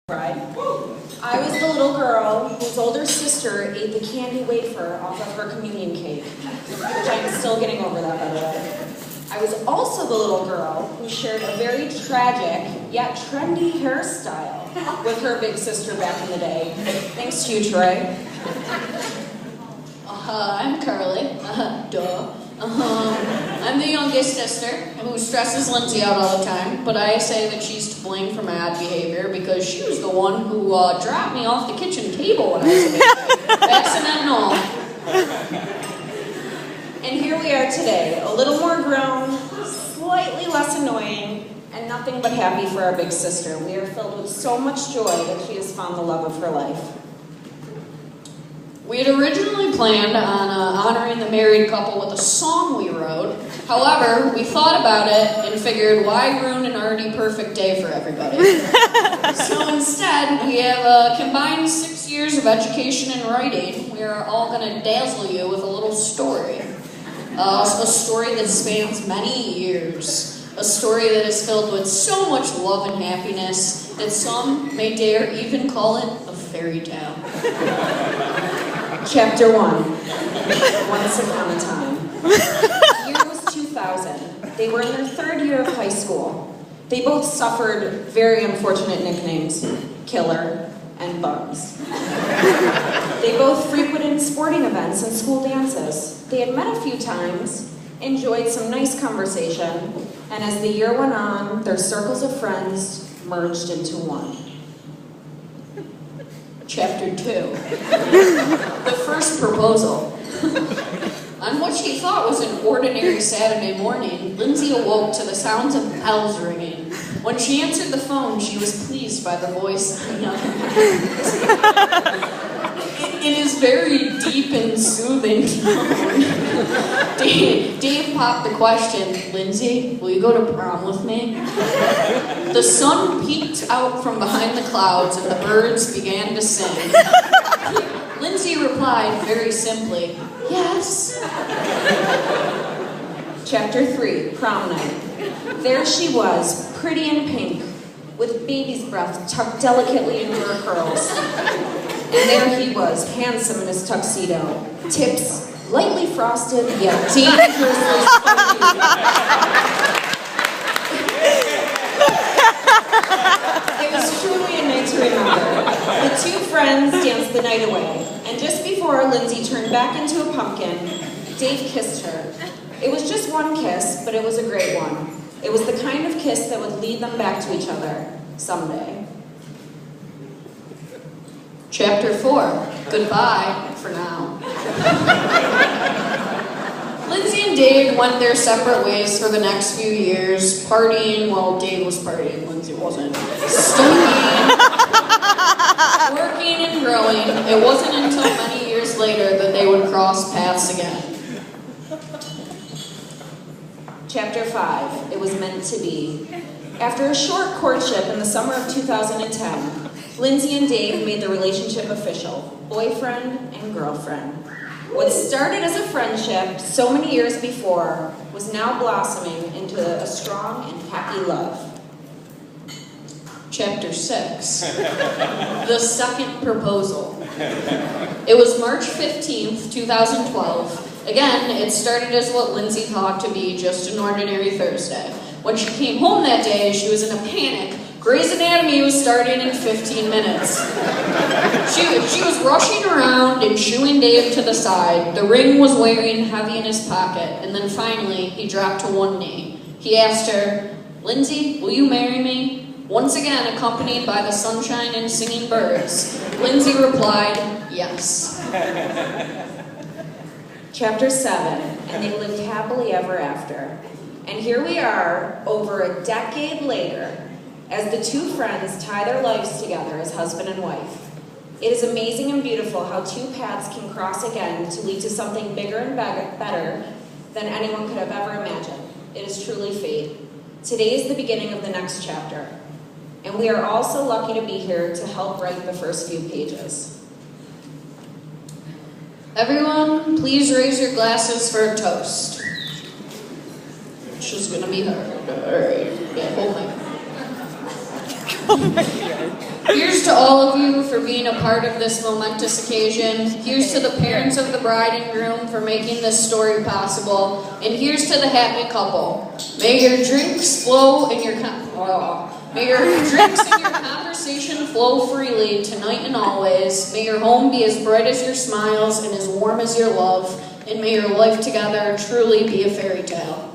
Bride. I was the little girl whose older sister ate the candy wafer off of her communion cake, which I'm still getting over that, by the way. I was also the little girl who shared a very tragic, yet trendy hairstyle with her big sister back in the day. Thanks to you, Troy. I'm Carly. I'm the youngest sister who stresses Lindsay out all the time, but I say that she's to blame for my odd behavior because she was the one who dropped me off the kitchen table when I was a baby. Accident and all. And here we are today, a little more grown, slightly less annoying, and nothing but happy for our big sister. We are filled with so much joy that she has found the love of her life. We had originally planned on honoring the married couple with a song we wrote. However, we thought about it and figured, why ruin an already perfect day for everybody? So instead, we have combined 6 years of education and writing. We are all going to dazzle you with a little story. A story that spans many years. A story that is filled with so much love and happiness that some may dare even call it a fairy tale. Chapter 1. Once upon a time. The year was 2000. They were in their third year of high school. They both suffered very unfortunate nicknames, Killer and Bugs. They both frequented sporting events and school dances. They had met a few times, enjoyed some nice conversation, and as the year went on, their circles of friends merged into one. Chapter 2. The first proposal. On what she thought was an ordinary Saturday morning, Lindsay awoke to the sounds of bells ringing. When she answered the phone, she was pleased by the voice of a young man. It is very deep and soothing tone. Dave popped the question, Lindsay, will you go to prom with me? The sun peeked out from behind the clouds and the birds began to sing. Lindsay replied very simply, yes. Chapter 3, Prom Night. There she was, pretty in pink, with baby's breath tucked delicately into her curls. And there he was, handsome in his tuxedo, tips lightly frosted, yet dangerously spunky. It was truly a night to remember. The two friends danced the night away, and just before Lindsay turned back into a pumpkin, Dave kissed her. It was just one kiss, but it was a great one. It was the kind of kiss that would lead them back to each other someday. Chapter 4, goodbye for now. Lindsay and Dave went their separate ways for the next few years, partying, well, Dave was partying, Lindsay wasn't, studying, working and growing. It wasn't until many years later that they would cross paths again. Chapter 5, it was meant to be. After a short courtship in the summer of 2010, Lindsay and Dave made the relationship official, boyfriend and girlfriend. What started as a friendship so many years before was now blossoming into a strong and happy love. Chapter 6, the second proposal. It was March 15th, 2012. Again, it started as what Lindsay thought to be just an ordinary Thursday. When she came home that day, she was in a panic. Grey's Anatomy was starting in 15 minutes. She was rushing around and shooing Dave to the side. The ring was wearing heavy in his pocket, and then finally, he dropped to one knee. He asked her, Lindsay, will you marry me? Once again, accompanied by the sunshine and singing birds. Lindsay replied, yes. Chapter 7, and they lived happily ever after. And here we are, over a decade later, as the two friends tie their lives together as husband and wife. It is amazing and beautiful how two paths can cross again to lead to something bigger and better than anyone could have ever imagined. It is truly fate. Today is the beginning of the next chapter, and we are all so lucky to be here to help write the first few pages. Everyone, please raise your glasses for a toast. Which is going to be hard. All right. Yeah, hold my... Oh my God. Here's to all of you for being a part of this momentous occasion. Here's to the parents of the bride and groom for making this story possible. And here's to the happy couple. May your drinks flow in your May your drinks and your conversation flow freely tonight and always. May your home be as bright as your smiles and as warm as your love. And may your life together truly be a fairy tale.